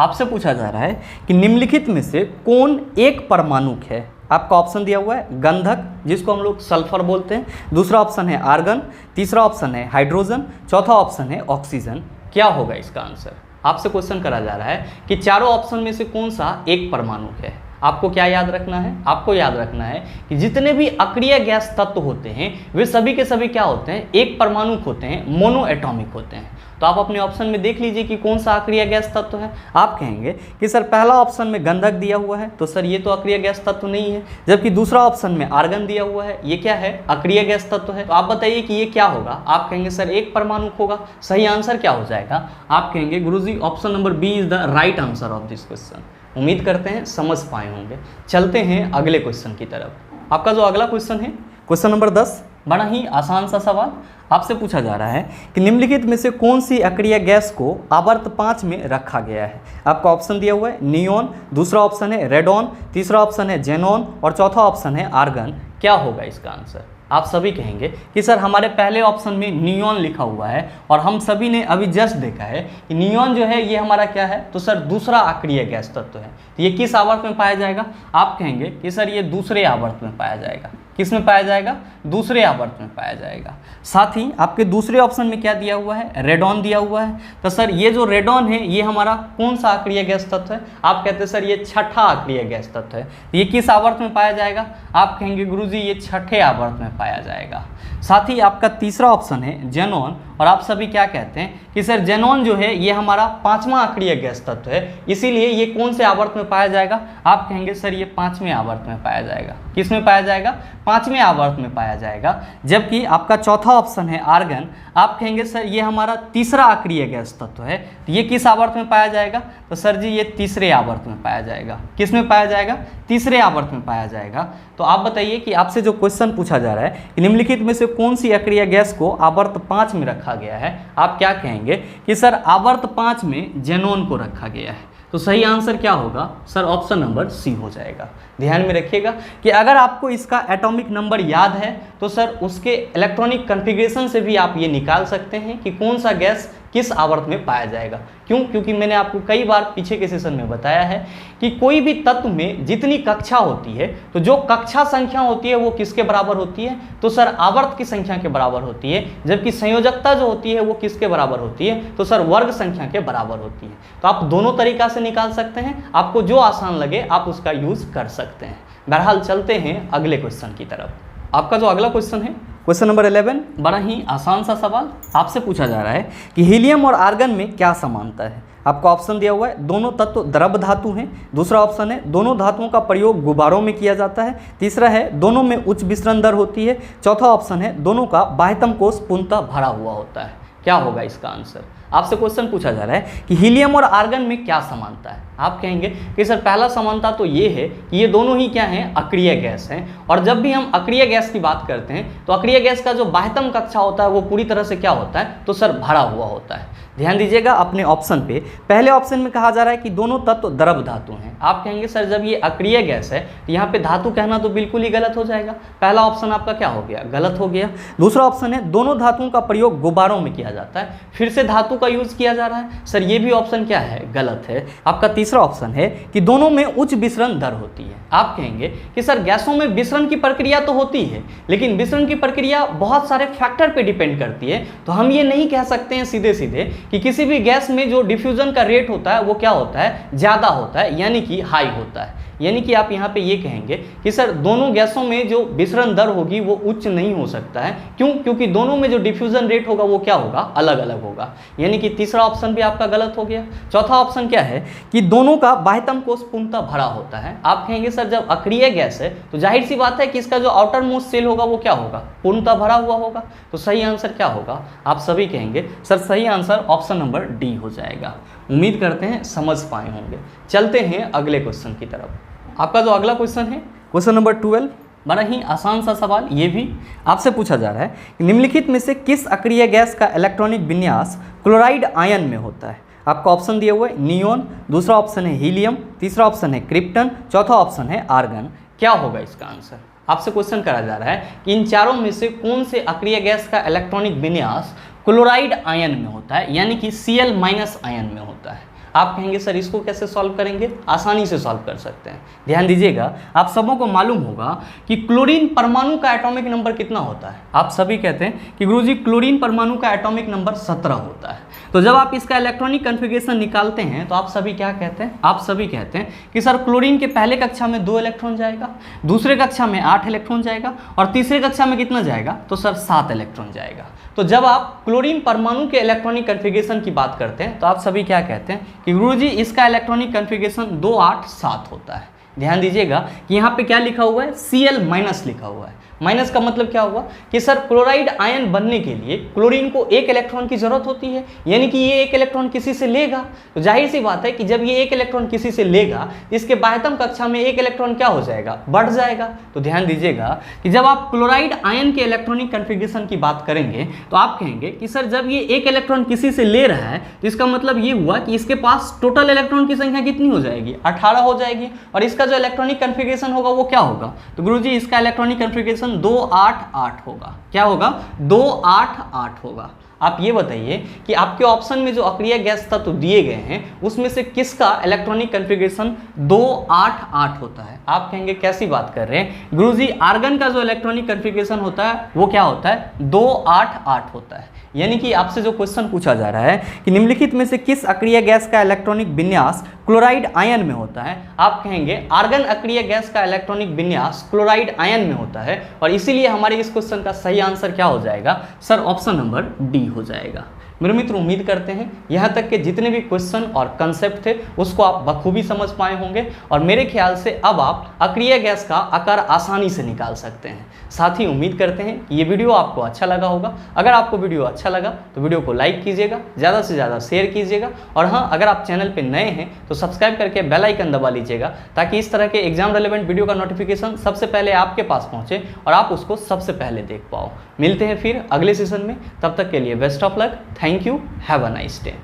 आपसे पूछा जा रहा है कि निम्नलिखित में से कौन एक परमाणुक है? आपका ऑप्शन दिया हुआ है गंधक, जिसको हम लोग सल्फर बोलते हैं, दूसरा ऑप्शन है आर्गन, तीसरा ऑप्शन है हाइड्रोजन, चौथा ऑप्शन है ऑक्सीजन। क्या होगा इसका आंसर? आपसे क्वेश्चन करा जा रहा है कि चारों ऑप्शन में से कौन सा एक परमाणुक है। आपको क्या याद रखना है? आपको याद रखना है कि जितने भी अक्रिय गैस तत्व होते हैं वे सभी के सभी क्या होते हैं? एक परमाणुक होते हैं, मोनो एटॉमिक होते हैं। तो आप अपने ऑप्शन में देख लीजिए कि कौन सा अक्रिय गैस तत्व है। आप कहेंगे कि सर पहला ऑप्शन में गंधक दिया हुआ है, तो सर ये तो अक्रिय गैस तत्व नहीं है। जबकि दूसरा ऑप्शन में आर्गन दिया हुआ है, ये क्या है? अक्रिय गैस तत्व है। तो आप बताइए कि ये क्या होगा? आप कहेंगे सर एक परमाणुक होगा। सही आंसर क्या हो जाएगा? आप कहेंगे गुरुजी option number B is the right answer of this question. उम्मीद करते हैं समझ पाए होंगे। चलते हैं अगले क्वेश्चन की तरफ। आपका जो अगला क्वेश्चन है क्वेश्चन नंबर 10, बड़ा ही आसान सा सवाल आपसे पूछा जा रहा है कि निम्नलिखित में से कौन सी अक्रिय गैस को आवर्त 5 में रखा गया है? आपका ऑप्शन दिया हुआ है नियॉन, दूसरा ऑप्शन है रेडॉन, तीसरा ऑप्शन है जेनॉन, और चौथा ऑप्शन है आर्गन। क्या होगा इसका आंसर? आप सभी कहेंगे कि सर हमारे पहले ऑप्शन में नियॉन लिखा हुआ है, और हम सभी ने अभी जस्ट देखा है कि नियॉन जो है ये हमारा क्या है? तो सर दूसरा अक्रिय गैस तत्व है। तो ये किस आवर्त में पाया जाएगा? आप कहेंगे कि सर ये दूसरे आवर्त में पाया जाएगा। किस में पाया जाएगा? दूसरे आवर्त में पाया जाएगा। साथ ही आपके दूसरे ऑप्शन में क्या दिया हुआ है? रेडॉन दिया हुआ है। तो सर ये जो रेडॉन है ये हमारा कौन सा अक्रिय गैस तत्व है? आप कहते हैं सर ये छठा अक्रिय गैस तत्व है। ये किस आवर्त में पाया जाएगा? आप कहेंगे गुरुजी ये छठे आवर्त में पाया जाएगा। साथ ही आपका तीसरा ऑप्शन है जेनॉन, और आप सभी क्या कहते हैं कि सर जेनॉन जो है ये हमारा 5वां अक्रिय गैस तत्व है, इसीलिए ये कौन से आवर्त में पाया जाएगा? आप कहेंगे सर ये 5वें आवर्त में पाया जाएगा। किस में पाया जाएगा? 5वें आवर्त में पाया जाएगा। जबकि आपका चौथा ऑप्शन है आर्गन, आप कहेंगे सर ये हमारा तीसरा अक्रिय गैस तत्व है, तो ये किस आवर्त में पाया जाएगा? तो सर जी ये तीसरे आवर्त में पाया जाएगा। किस में पाया जाएगा? तीसरे आवर्त में पाया जाएगा। तो आप बताइए कि आपसे जो क्वेश्चन पूछा जा रहा है कि निम्नलिखित में से कौन सी अक्रिय गैस को आवर्त 5 में रखा गया है? आप क्या कहेंगे कि सर आवर्त 5 में जेनॉन को रखा गया है। तो सही आंसर क्या होगा? सर ऑप्शन नंबर सी हो जाएगा। ध्यान में रखिएगा कि अगर आपको इसका एटॉमिक नंबर याद है तो सर उसके इलेक्ट्रॉनिक कन्फिग्रेशन से भी आप ये निकाल सकते हैं कि कौन सा गैस किस आवर्त में पाया जाएगा। क्यों? क्योंकि मैंने आपको कई बार पीछे के सेशन में बताया है कि कोई भी तत्व में जितनी कक्षा होती है तो जो कक्षा संख्या होती है वो किसके बराबर होती है? तो सर आवर्त की संख्या के बराबर होती है। जबकि संयोजकता जो होती है वो किसके बराबर होती है? तो सर वर्ग संख्या के बराबर होती है। तो आप दोनों तरीका से निकाल सकते हैं, आपको जो आसान लगे आप उसका यूज कर सकते हैं। बहरहाल चलते हैं अगले क्वेश्चन की तरफ। आपका जो अगला क्वेश्चन है क्वेश्चन नंबर 11, बड़ा ही आसान सा सवाल आपसे पूछा जा रहा है कि हीलियम और आर्गन में क्या समानता है। आपको ऑप्शन दिया हुआ है, दोनों तत्व द्रव धातु हैं। दूसरा ऑप्शन है, दोनों धातुओं का प्रयोग गुब्बारों में किया जाता है। तीसरा है, दोनों में उच्च विसरण दर होती है। चौथा ऑप्शन है, दोनों का बाह्यतम कोश पूर्णतः भरा हुआ होता है। क्या होगा इसका आंसर? आपसे क्वेश्चन पूछा जा रहा है कि हीलियम और आर्गन में क्या समानता है। आप कहेंगे कि सर पहला समानता तो ये है कि ये दोनों ही क्या हैं, अक्रिय गैस हैं। और जब भी हम अक्रिय गैस की बात करते हैं तो अक्रिय गैस का जो बाह्यतम कक्षा होता है वो पूरी तरह से क्या होता है, तो सर भरा हुआ होता है। ध्यान दीजिएगा अपने ऑप्शन पे, पहले ऑप्शन में कहा जा रहा है कि दोनों तत्व द्रव धातु हैं। आप कहेंगे सर जब ये अक्रिय गैस है तो यहाँ पे धातु कहना तो बिल्कुल ही गलत हो जाएगा। पहला ऑप्शन आपका क्या हो गया, गलत हो गया। दूसरा ऑप्शन है, दोनों धातुओं का प्रयोग गुब्बारों में किया जाता है, फिर से धातु का यूज किया जा रहा है। सर ये भी ऑप्शन क्या है, गलत है। आपका तीसरा ऑप्शन है कि दोनों में उच्च विसरण दर होती है। आप कहेंगे कि सर गैसों में विसरण की प्रक्रिया तो होती है, लेकिन विसरण की प्रक्रिया बहुत सारे फैक्टर पे डिपेंड करती है। तो हम ये नहीं कह सकते हैं सीधे सीधे कि किसी भी गैस में जो डिफ्यूजन का रेट होता है वो क्या होता है, ज़्यादा होता है, यानी कि हाई होता है। यानी कि आप यहाँ पे ये कहेंगे कि सर दोनों गैसों में जो विसरण दर होगी वो उच्च नहीं हो सकता है। क्यों? क्योंकि दोनों में जो डिफ्यूजन रेट होगा वो क्या होगा, अलग अलग होगा। यानी कि तीसरा ऑप्शन भी आपका गलत हो गया। चौथा ऑप्शन क्या है कि दोनों का बाह्यतम कोश पूर्णतः भरा होता है। आप कहेंगे सर जब अक्रिय गैस है तो जाहिर सी बात है कि इसका जो आउटर मोस्ट सेल होगा वो क्या होगा, पूर्णतः भरा हुआ होगा। तो सही आंसर क्या होगा, आप सभी कहेंगे सर सही आंसर ऑप्शन नंबर डी हो जाएगा। उम्मीद करते हैं समझ पाए होंगे। चलते हैं अगले क्वेश्चन की तरफ। आपका जो अगला क्वेश्चन है क्वेश्चन नंबर 12, बड़ा ही आसान सा सवाल ये भी आपसे पूछा जा रहा है कि निम्नलिखित में से किस अक्रिय गैस का इलेक्ट्रॉनिक विन्यास क्लोराइड आयन में होता है। आपका ऑप्शन दिया हुआ है नियोन, दूसरा ऑप्शन है हीलियम, तीसरा ऑप्शन है क्रिप्टन, चौथा ऑप्शन है आर्गन। क्या होगा इसका आंसर? आपसे क्वेश्चन करा जा रहा है कि इन चारों में से कौन से अक्रिय गैस का इलेक्ट्रॉनिक विन्यास क्लोराइड आयन में होता है, यानी कि Cl- आयन में होता है। आप कहेंगे सर इसको कैसे सॉल्व करेंगे? आसानी से सॉल्व कर सकते हैं। ध्यान दीजिएगा, आप सबों को मालूम होगा कि क्लोरीन परमाणु का एटॉमिक नंबर कितना होता है। आप सभी कहते हैं कि गुरुजी क्लोरीन परमाणु का एटॉमिक नंबर 17 होता है। तो जब आप इसका इलेक्ट्रॉनिक कन्फिगरेशन निकालते हैं तो आप सभी क्या कहते हैं, आप सभी कहते हैं कि सर क्लोरीन के पहले कक्षा में 2 इलेक्ट्रॉन जाएगा, दूसरे कक्षा में 8 इलेक्ट्रॉन जाएगा और तीसरे कक्षा में कितना जाएगा, तो सर 7 इलेक्ट्रॉन जाएगा। तो जब आप क्लोरीन परमाणु के इलेक्ट्रॉनिक कन्फिगरेशन की बात करते हैं तो आप सभी क्या कहते हैं कि गुरुजी इसका इलेक्ट्रॉनिक कन्फिगरेशन 2 8 7 होता है। ध्यान दीजिएगा कि यहाँ पे क्या लिखा हुआ है, Cl- लिखा हुआ है। माइनस का मतलब क्या हुआ कि सर क्लोराइड आयन बनने के लिए क्लोरीन को 1 इलेक्ट्रॉन की जरूरत होती है, यानी कि ये 1 इलेक्ट्रॉन किसी से लेगा। तो जाहिर सी बात है कि जब ये 1 इलेक्ट्रॉन किसी से लेगा इसके बाह्यतम कक्षा में 1 इलेक्ट्रॉन क्या हो जाएगा, बढ़ जाएगा। तो ध्यान दीजिएगा कि जब आप क्लोराइड आयन के इलेक्ट्रॉनिक कन्फिगरेशन की बात करेंगे तो आप कहेंगे कि सर जब ये 1 इलेक्ट्रॉन किसी से ले रहा है तो इसका मतलब ये हुआ कि इसके पास टोटल इलेक्ट्रॉन की संख्या कितनी हो जाएगी, 18 हो जाएगी। और इसका जो इलेक्ट्रॉनिक कन्फिगरेशन होगा वो क्या होगा, तो गुरुजी इसका इलेक्ट्रॉनिक कन्फिगरेशन 2 8 8 होगा। क्या होगा, 2 8 8 होगा। आप ये बताइए कि आपके ऑप्शन में जो अक्रिय गैस तत्व दिए गए हैं उसमें से किसका इलेक्ट्रॉनिक कन्फिगरेशन 2 8 8 होता है। आप कहेंगे कैसी बात कर रहे हैं गुरुजी, आर्गन का जो इलेक्ट्रॉनिक कन्फिगरेशन होता है वो क्या होता है, 2 8 8 होता है। यानी कि आपसे जो क्वेश्चन पूछा जा रहा है कि निम्नलिखित में से किस अक्रिय गैस का इलेक्ट्रॉनिक विन्यास क्लोराइड आयन में होता है, आप कहेंगे आर्गन अक्रिय गैस का इलेक्ट्रॉनिक विन्यास क्लोराइड आयन में होता है। और इसीलिए हमारे इस क्वेश्चन का सही आंसर क्या हो जाएगा, सर ऑप्शन नंबर डी हो जाएगा। मेरे मित्र उम्मीद करते हैं यहाँ तक के जितने भी क्वेश्चन और कंसेप्ट थे उसको आप बखूबी समझ पाए होंगे और मेरे ख्याल से अब आप अक्रिय गैस का आकार आसानी से निकाल सकते हैं। साथ ही उम्मीद करते हैं कि ये वीडियो आपको अच्छा लगा होगा। अगर आपको वीडियो अच्छा लगा तो वीडियो को लाइक कीजिएगा, ज़्यादा से ज़्यादा शेयर कीजिएगा और हाँ, अगर आप चैनल पर नए हैं तो सब्सक्राइब करके बेल आइकन दबा लीजिएगा ताकि इस तरह के एग्जाम रेलेवेंट वीडियो का नोटिफिकेशन सबसे पहले आपके पास पहुँचे और आप उसको सबसे पहले देख पाओ। मिलते हैं फिर अगले सेशन में, तब तक के लिए best of luck. Thank you, have a nice day.